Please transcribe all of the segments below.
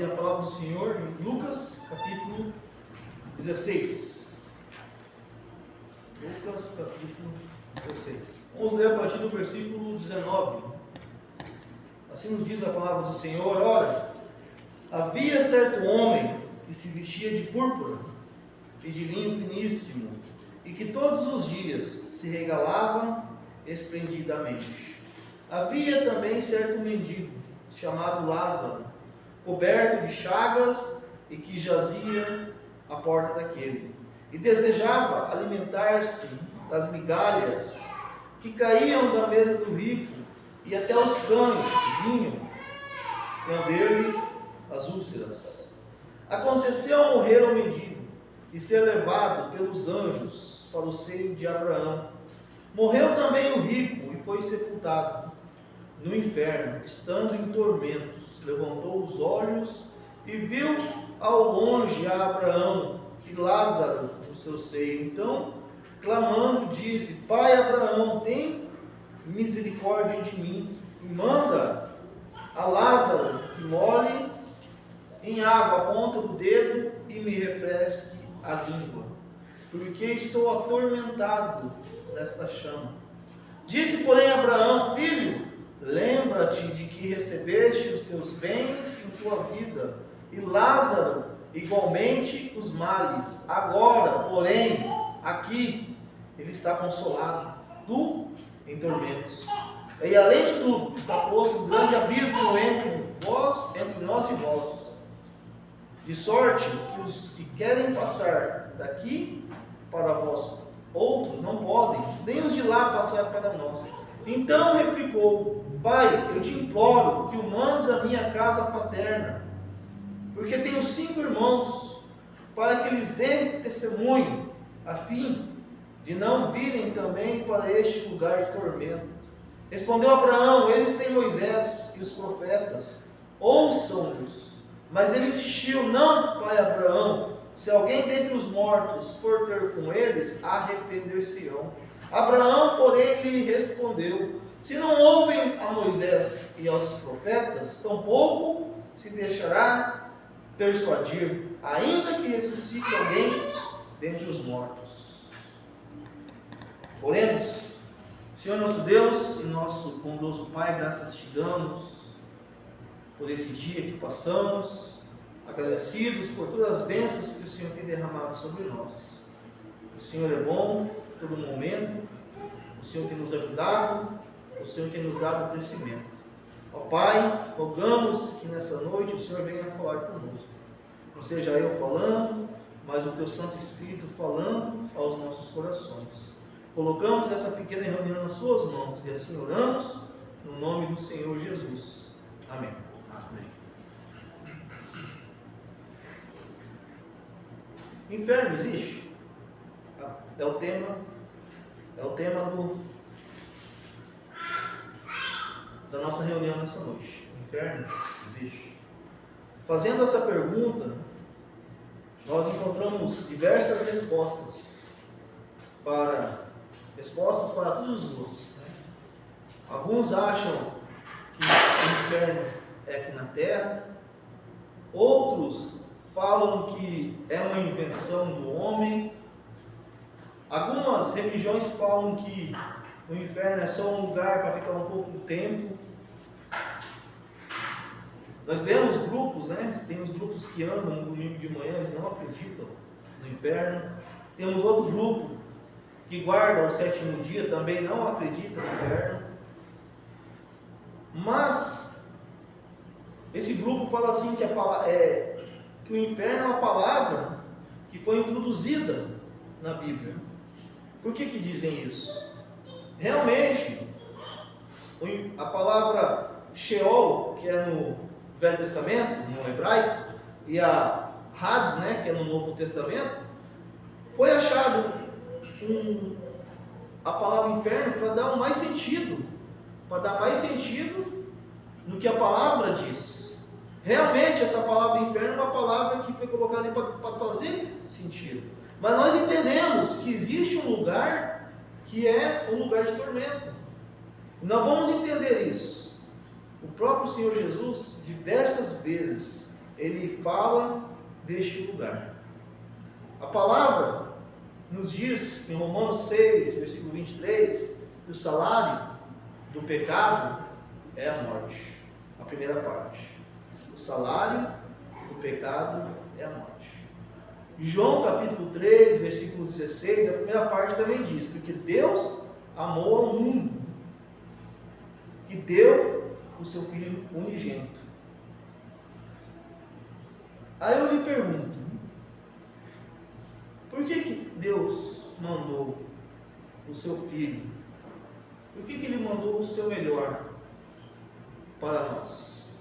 abrir a palavra do Senhor em Lucas, capítulo 16. Lucas, capítulo 16. Vamos ler a partir do versículo 19. Assim nos diz a palavra do Senhor: ora, havia certo homem que se vestia de púrpura e de linho finíssimo, e que todos os dias se regalava esplendidamente. Havia também certo mendigo, chamado Lázaro, coberto de chagas, e que jazia à porta daquele, e desejava alimentar-se das migalhas que caíam da mesa do rico, e até os cães vinham lamber-lhe as úlceras. Aconteceu morrer o mendigo e ser levado pelos anjos para o seio de Abraão. Morreu também o rico e foi sepultado no inferno, estando em tormentos. Levantou os olhos e viu ao longe a Abraão e Lázaro no seu seio. Então, clamando, disse: Pai Abraão, tem misericórdia de mim, e manda a Lázaro que molhe em água a ponta do dedo e me refresque a língua, porque estou atormentado nesta chama. Disse, porém, Abraão: Filho, lembra-te de que recebeste os teus bens em tua vida, e Lázaro igualmente os males. Agora, porém, aqui ele está consolado, tu em tormentos. E além de tudo, está posto um grande abismo entre nós e vós, de sorte que os que querem passar daqui para vós outros não podem, nem os de lá passar para nós. Então replicou: Pai, eu te imploro que o mandes à minha casa paterna, porque tenho 5 irmãos, para que lhes dê testemunho, a fim de não virem também para este lugar de tormento. Respondeu Abraão: eles têm Moisés e os profetas, ouçam-nos. Mas ele insistiu: não, pai Abraão, se alguém dentre os mortos for ter com eles, arrepender-se-ão. Abraão, porém, lhe respondeu: se não ouvem a Moisés e aos profetas, tampouco se deixará persuadir, ainda que ressuscite alguém dentre os mortos. Oremos. Senhor nosso Deus e nosso bondoso Pai, graças te damos por esse dia que passamos, agradecidos por todas as bênçãos que o Senhor tem derramado sobre nós. O Senhor é bom em todo momento, o Senhor tem nos ajudado, o Senhor tem nos dado crescimento. Ó Pai, rogamos que nessa noite o Senhor venha falar conosco. Não seja eu falando, mas o Teu Santo Espírito falando aos nossos corações. Colocamos essa pequena reunião nas Suas mãos e assim oramos no nome do Senhor Jesus. Amém. Amém. Inferno existe? É o tema da nossa reunião nessa noite. Inferno existe? Fazendo essa pergunta, nós encontramos diversas respostas para todos os gostos. Alguns acham que o inferno é aqui na terra, outros falam que é uma invenção do homem, algumas religiões falam que o inferno é só um lugar para ficar um pouco de tempo. Nós vemos grupos, tem os grupos que andam no domingo de manhã, eles não acreditam no inferno. Temos outro grupo que guarda o 7º dia, também não acredita no inferno. Mas esse grupo fala assim que o inferno é uma palavra que foi introduzida na Bíblia. Por que dizem isso? Realmente, a palavra Sheol, que é no Velho Testamento, no hebraico, e a Hades, que é no Novo Testamento, foi achado a palavra inferno para dar mais sentido, no que a palavra diz. Realmente essa palavra inferno é uma palavra que foi colocada ali para fazer sentido, mas nós entendemos que existe um lugar que é um lugar de tormento, e nós vamos entender isso. O próprio Senhor Jesus diversas vezes ele fala deste lugar. A palavra nos diz em Romanos 6, versículo 23, que o salário do pecado é a morte. A primeira parte. O salário do pecado é a morte. Em João capítulo 3, versículo 16, a primeira parte também diz, porque Deus amou ao mundo, que deu o seu Filho unigênito. Aí eu lhe pergunto, por que Deus mandou o seu Filho? Por que Ele mandou o seu melhor para nós?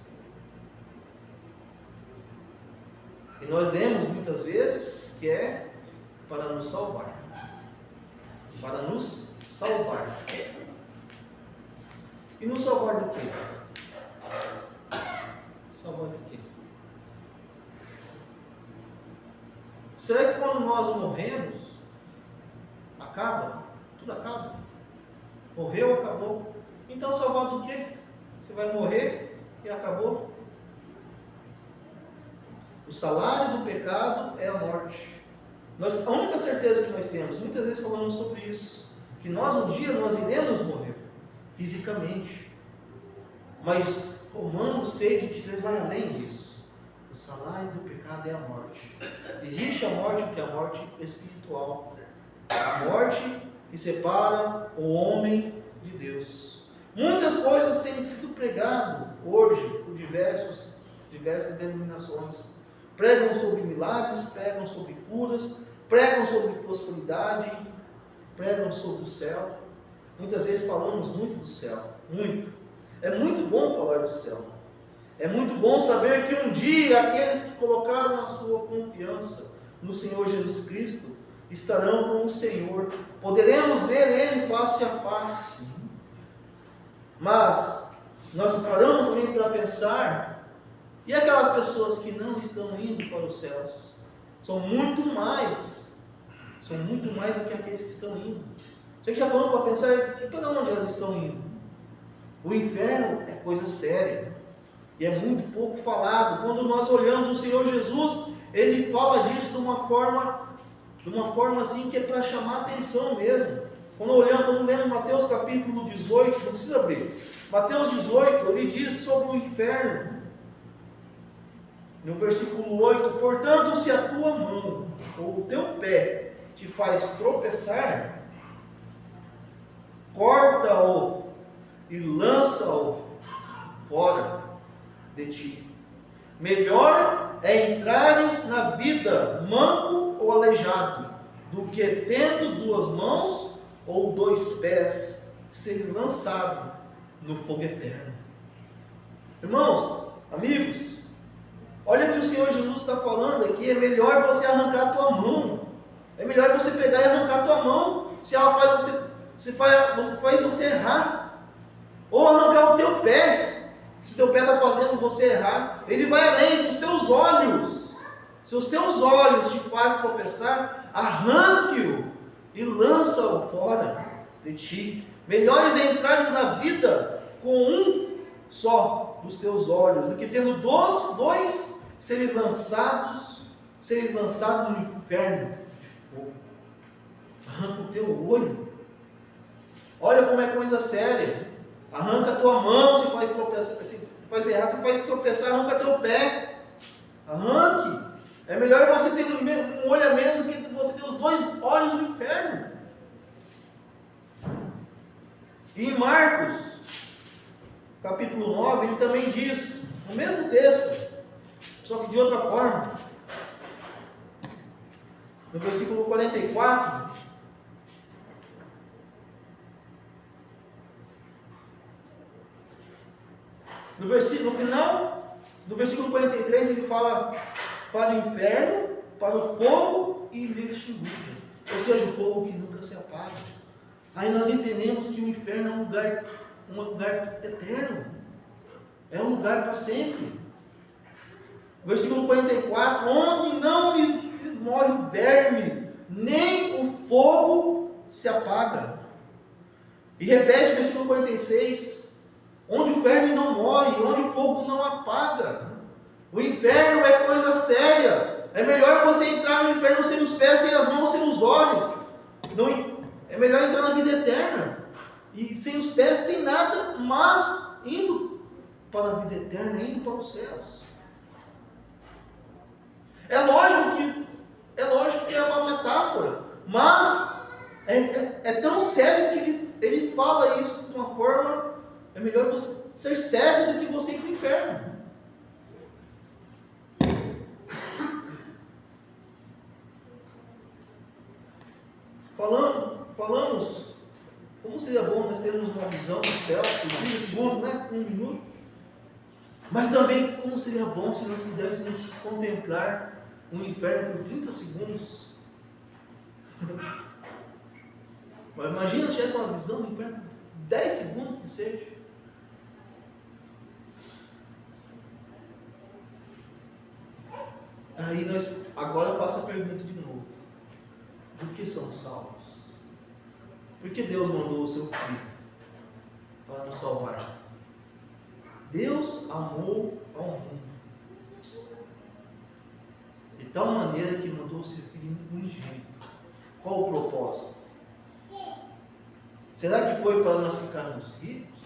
E nós lemos muitas vezes que é para nos salvar. Para nos salvar. E nos salvar do quê? Salvar do quê? Será que quando nós morremos, acaba? Tudo acaba? Morreu, acabou. Então salvar do quê? Você vai morrer e acabou? O salário do pecado é a morte. A única certeza que nós temos, muitas vezes falamos sobre isso, que um dia nós iremos morrer, fisicamente. Mas Romanos 6, 23 vai além disso. O salário do pecado é a morte. Existe a morte, que é a morte espiritual. A morte que separa o homem de Deus. Muitas coisas têm sido pregadas hoje por diversas denominações. Pregam sobre milagres, pregam sobre curas, pregam sobre prosperidade, pregam sobre o céu. Muitas vezes falamos muito do céu, muito. É muito bom falar do céu. É muito bom saber que um dia aqueles que colocaram a sua confiança no Senhor Jesus Cristo estarão com o Senhor. Poderemos ver Ele face a face. Mas nós paramos também para pensar, e aquelas pessoas que não estão indo para os céus? São muito mais do que aqueles que estão indo. Você que já falou para pensar, para onde elas estão indo? O inferno é coisa séria. E é muito pouco falado. Quando nós olhamos o Senhor Jesus, Ele fala disso de uma forma assim que é para chamar atenção mesmo. Quando lemos Mateus capítulo 18, não precisa abrir. Mateus 18, ele diz sobre o inferno. No versículo 8, portanto, se a tua mão ou o teu pé te faz tropeçar, corta-o e lança-o fora de ti. Melhor é entrares na vida manco ou aleijado, do que tendo duas mãos ou dois pés, ser lançado no fogo eterno. Irmãos, amigos, olha o que o Senhor Jesus está falando aqui. É melhor você arrancar a tua mão. É melhor você pegar e arrancar a tua mão, se ela faz você errar. Ou arrancar o teu pé, se o teu pé está fazendo você errar. Ele vai além. Se os teus olhos te fazem tropeçar, arranque-o e lança-o fora de ti. Melhores é entrares na vida com um só dos teus olhos, do que tendo dois seres lançados no inferno de fogo. Arranca o teu olho. Olha como é coisa séria. Arranca a tua mão, se faz tropeçar, se faz errar, se faz tropeçar, arranca teu pé. Arranque. É melhor você ter um olho a menos do que você ter os dois olhos no inferno. E em Marcos, capítulo 9, ele também diz, no mesmo texto, só que de outra forma, no versículo 44, no final do versículo 43, ele fala para o inferno, para o fogo inextinguível, ou seja, o fogo que nunca se apaga. Aí nós entendemos que o inferno é um lugar eterno, é um lugar para sempre. Versículo 44, onde não lhes morre o verme, nem o fogo se apaga. E repete o versículo 46, onde o verme não morre, onde o fogo não apaga. O inferno é coisa séria. É melhor você entrar no inferno sem os pés, sem as mãos, sem os olhos. É melhor entrar na vida eterna. E sem os pés, sem nada, mas indo para a vida eterna, indo para os céus. É lógico que é uma metáfora, mas é tão sério que ele fala isso de uma forma, é melhor você ser cego do que você ir para o inferno. Falamos como seria bom nós termos uma visão do céu por 30 segundos, né? 1 minuto. Mas também como seria bom se nós pudéssemos contemplar um inferno por 30 segundos. Mas imagina se tivesse uma visão do inferno por 10 segundos que seja. Aí agora eu faço a pergunta de novo. Por que somos salvos? Por que Deus mandou o seu Filho para nos salvar? Deus amou ao mundo de tal maneira que mandou o seu Filho unigênito. Qual o propósito? Será que foi para nós ficarmos ricos?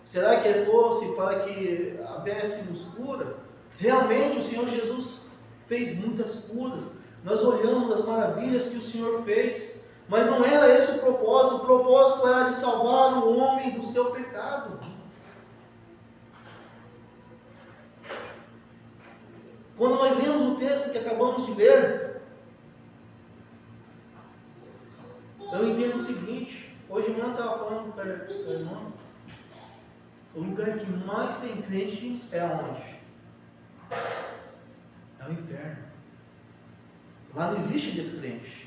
Será que fosse para que houvéssemos cura? Realmente o Senhor Jesus fez muitas curas. Nós olhamos as maravilhas que o Senhor fez, mas não era esse o propósito era de salvar o homem do seu pecado. Quando nós lemos o texto que acabamos de ler, eu entendo o seguinte, hoje de manhã eu estava falando com a irmã, o lugar que mais tem crente é onde? É o inferno. Lá não existe descrente.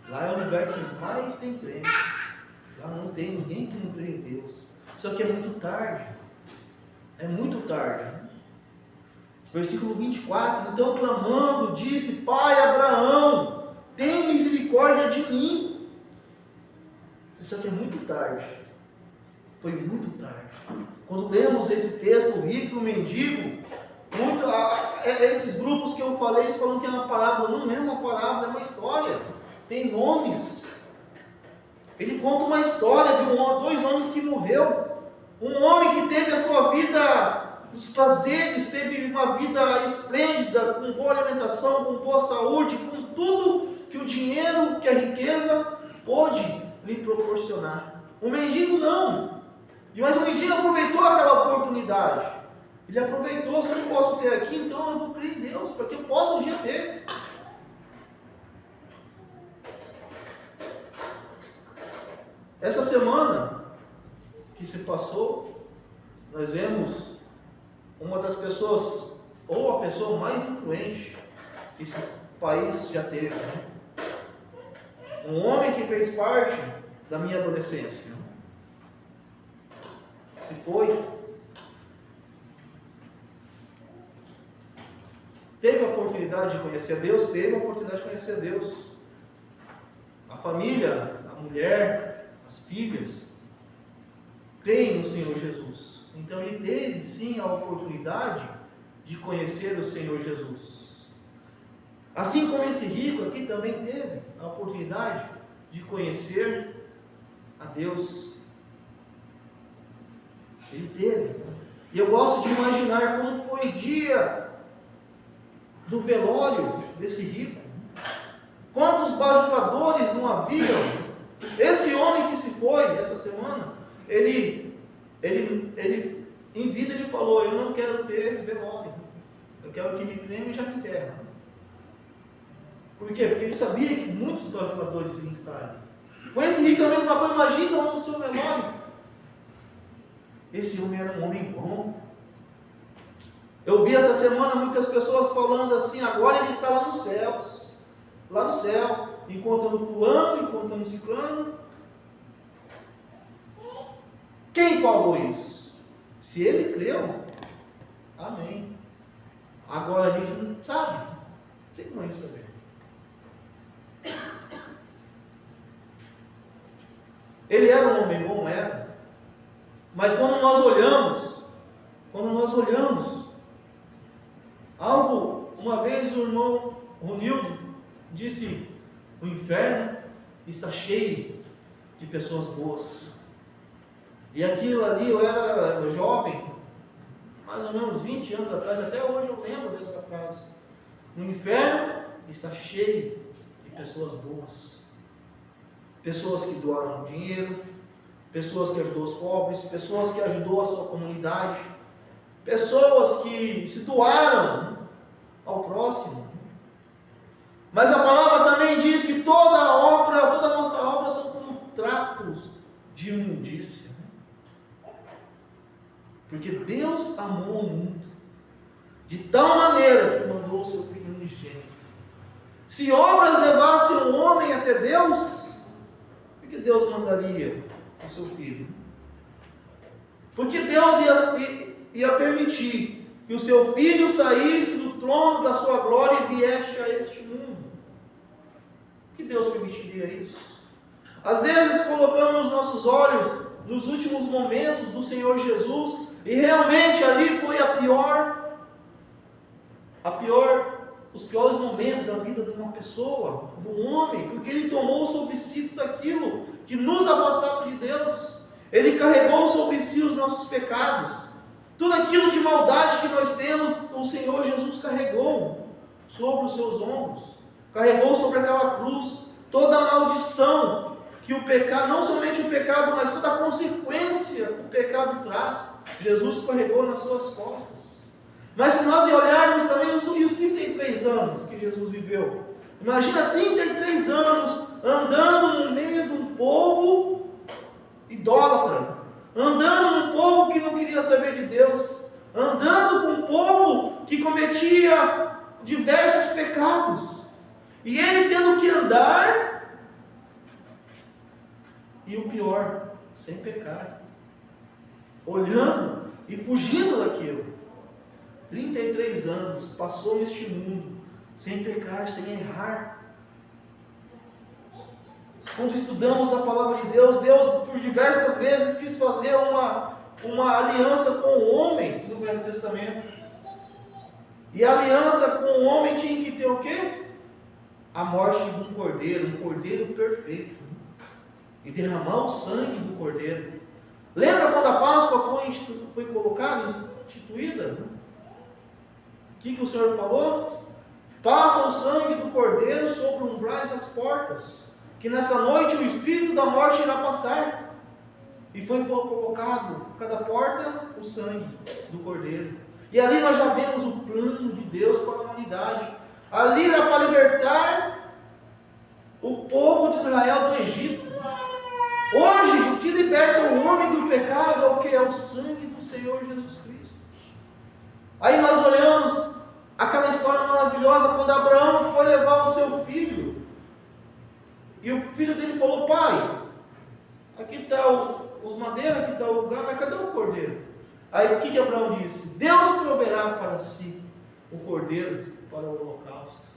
Lá é o lugar que mais tem crente. Lá não tem ninguém que não crê em Deus. Só que é muito tarde. É muito tarde. Versículo 24. Então clamando, disse: Pai Abraão, tem misericórdia de mim. Só que é muito tarde. Foi muito tarde. Quando lemos esse texto, o rico e o mendigo, esses grupos que eu falei, eles falam que é uma parábola. Não é uma parábola, é uma história. Tem nomes. Ele conta uma história de dois homens que morreu. Um homem que teve a sua vida dos prazeres, teve uma vida esplêndida, com boa alimentação, com boa saúde, com tudo que o dinheiro, que a riqueza pôde lhe proporcionar. O mendigo não. Mas o mendigo aproveitou aquela oportunidade. Ele aproveitou: se eu não posso ter aqui, então eu vou crer em Deus, para que eu possa um dia ter. Essa semana que se passou, nós vemos uma das pessoas, ou a pessoa mais influente que esse país já teve, né? Um homem que fez parte da minha adolescência. Se foi. Teve a oportunidade de conhecer a Deus? Teve a oportunidade de conhecer a Deus. A família, a mulher, as filhas, creem no Senhor Jesus. Então ele teve sim a oportunidade de conhecer o Senhor Jesus. Assim como esse rico aqui também teve a oportunidade de conhecer a Deus. Ele teve. E eu gosto de imaginar como foi o dia do velório desse rico. Quantos bajuladores não haviam? Esse homem que se foi essa semana, ele em vida ele falou: eu não quero ter velório, eu quero que me creme e já me enterra. Por quê? Porque ele sabia que muitos bajuladores iam estar ali. Com esse rico é a mesma coisa. Imagina lá no seu velório. Esse homem era um homem bom. Eu vi essa semana muitas pessoas falando assim: agora ele está lá nos céus, lá no céu, encontrando fulano, encontrando ciclano. Quem falou isso? Se ele creu, amém. Agora a gente não sabe, tem como saber. Ele era um homem bom, era. Mas quando nós olhamos Uma vez o irmão Ronildo disse: o inferno está cheio de pessoas boas. E aquilo ali, eu era jovem, mais ou menos 20 anos atrás, até hoje eu lembro dessa frase. O inferno está cheio de pessoas boas. Pessoas que doaram dinheiro, pessoas que ajudou os pobres, pessoas que ajudou a sua comunidade, pessoas que se doaram ao próximo. Mas a palavra também diz que toda a nossa obra são como trapos de imundícia. Porque Deus amou o mundo de tal maneira que mandou o seu Filho unigênito. Se obras levassem o homem até Deus, por que Deus mandaria o seu Filho? Porque Deus ia permitir que o seu Filho saísse do trono da sua glória e viesse a este mundo. Por que Deus permitiria isso? Às vezes colocamos nossos olhos nos últimos momentos do Senhor Jesus, e realmente ali foi os piores momentos da vida de uma pessoa, do homem, porque ele tomou sobre si tudo aquilo que nos afastava de Deus. Ele carregou sobre si os nossos pecados, tudo aquilo de maldade que nós temos, o Senhor Jesus carregou sobre os seus ombros, carregou sobre aquela cruz toda a maldição que o pecado, não somente o pecado, mas toda a consequência que o pecado traz, Jesus carregou nas suas costas. Mas se nós olharmos também os 33 anos que Jesus viveu, imagina 33 anos andando no meio de um povo idólatra, andando num povo que não queria saber de Deus, andando com um povo que cometia diversos pecados, e ele tendo que andar, e o pior, sem pecar, olhando e fugindo daquilo. 33 anos passou neste mundo sem pecar, sem errar. Quando estudamos a palavra de Deus, Deus por diversas vezes quis fazer uma aliança com o homem no Velho Testamento. E a aliança com o homem tinha que ter o quê? A morte de um cordeiro perfeito, e derramar o sangue do cordeiro. Lembra quando a Páscoa foi colocada, instituída? O que o Senhor falou? Passa o sangue do cordeiro sobre os umbrais das portas, que nessa noite o espírito da morte irá passar. E foi colocado cada porta o sangue do cordeiro. E ali nós já vemos o plano de Deus para a humanidade. Ali era para libertar o povo de Israel do Egito. Hoje, o que liberta o homem do pecado é o que? É o sangue do Senhor Jesus Cristo. Aí nós olhamos aquela história maravilhosa, quando Abraão foi levar o seu filho, e o filho dele falou: pai, aqui está os madeiras, aqui está o lugar, mas cadê o cordeiro? Aí o que Abraão disse? Deus proverá para si o cordeiro para o holocausto.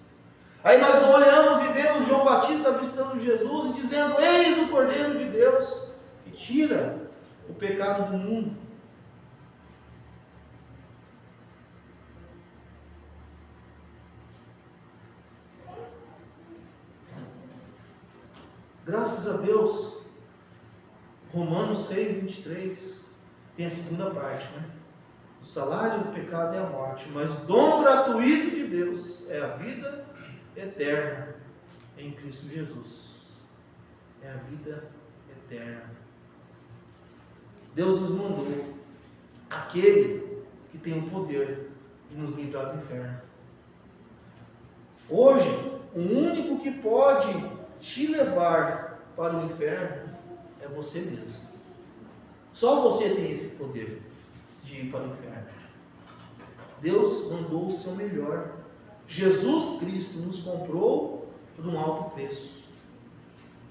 Aí nós olhamos e vemos João Batista avistando Jesus e dizendo: eis o Cordeiro de Deus que tira o pecado do mundo. Graças a Deus, Romanos 6:23 tem a segunda parte, né? O salário do pecado é a morte, mas o dom gratuito de Deus é a vida eterna em Cristo Jesus. É a vida eterna. Deus nos mandou aquele que tem o poder de nos livrar do inferno. Hoje, o único que pode te levar para o inferno é você mesmo. Só você tem esse poder de ir para o inferno. Deus mandou o seu melhor. Jesus Cristo nos comprou por um alto preço.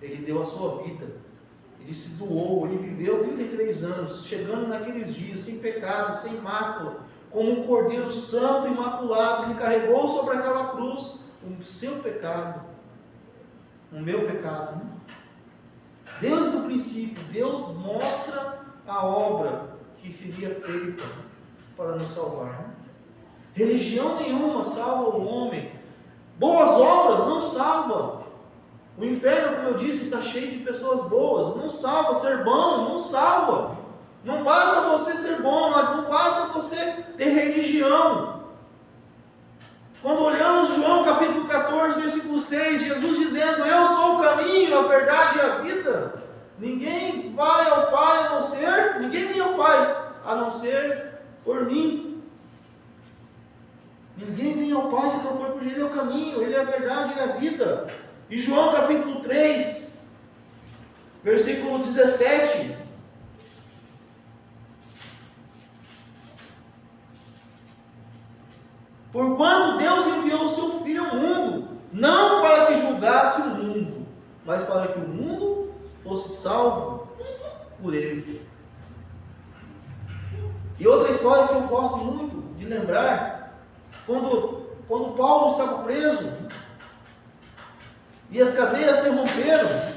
Ele deu a sua vida, ele se doou, ele viveu 33 anos, chegando naqueles dias sem pecado, sem mácula, como um cordeiro santo, imaculado. Ele carregou sobre aquela cruz o seu pecado, o meu pecado. Desde o princípio, Deus mostra a obra que seria feita para nos salvar. Religião nenhuma salva o homem. Boas obras não salvam. O inferno, como eu disse, está cheio de pessoas boas. Não salva ser bom, não salva. Não basta você ser bom, não basta você ter religião. Quando olhamos João capítulo 14, versículo 6, Jesus dizendo: eu sou o caminho, a verdade e a vida. Ninguém vai ao Pai a não ser, ninguém vem ao Pai a não ser por mim. Ninguém vem ao Pai se não for por Ele. Ele é o caminho, Ele é a verdade e a vida. E João capítulo 3, versículo 17. Porquanto Deus enviou o seu Filho ao mundo, não para que julgasse o mundo, mas para que o mundo fosse salvo por Ele. E outra história que eu gosto muito de lembrar, quando Paulo estava preso, e as cadeias se romperam,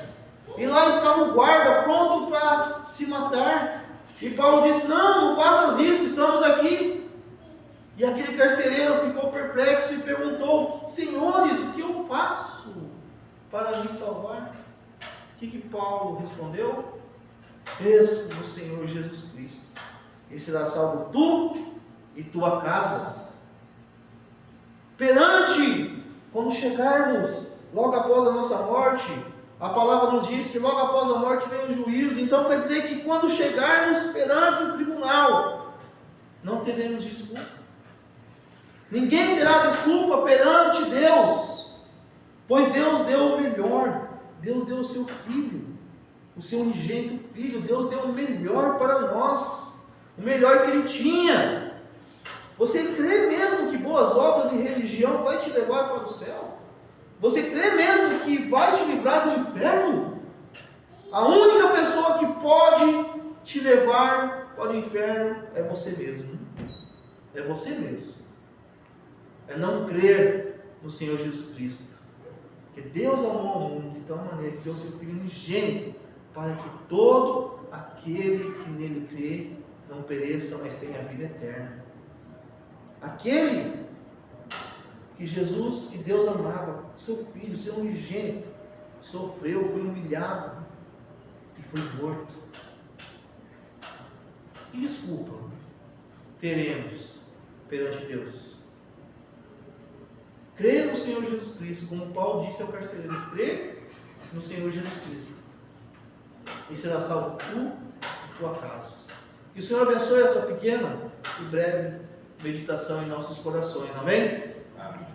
e lá estava o guarda pronto para se matar, e Paulo disse: não faças isso, estamos aqui. E aquele carcereiro ficou perplexo e perguntou: senhores, o que eu faço para me salvar? O que Paulo respondeu? Crês no Senhor Jesus Cristo, e será salvo tu e tua casa. Quando chegarmos logo após a nossa morte, a palavra nos diz que logo após a morte vem o juízo. Então quer dizer que quando chegarmos perante o tribunal, não teremos desculpa. Ninguém terá desculpa perante Deus, pois Deus deu o melhor. Deus deu o seu Filho, o seu unigênito Filho. Deus deu o melhor para nós, o melhor que Ele tinha. Você crê mesmo que boas obras e religião vai te levar para o céu? Você crê mesmo que vai te livrar do inferno? A única pessoa que pode te levar para o inferno é você mesmo. É você mesmo. É não crer no Senhor Jesus Cristo. Porque Deus amou ao mundo de tal maneira que deu o seu Filho unigênito, para que todo aquele que nele crê não pereça, mas tenha vida eterna. Aquele que Jesus, que Deus amava, seu Filho, seu unigênito, sofreu, foi humilhado e foi morto. Que desculpa teremos perante Deus? Crê no Senhor Jesus Cristo, como Paulo disse ao carcereiro: crê no Senhor Jesus Cristo, e será salvo tu e tua casa. Que o Senhor abençoe essa pequena e breve meditação em nossos corações. Amém? Amém.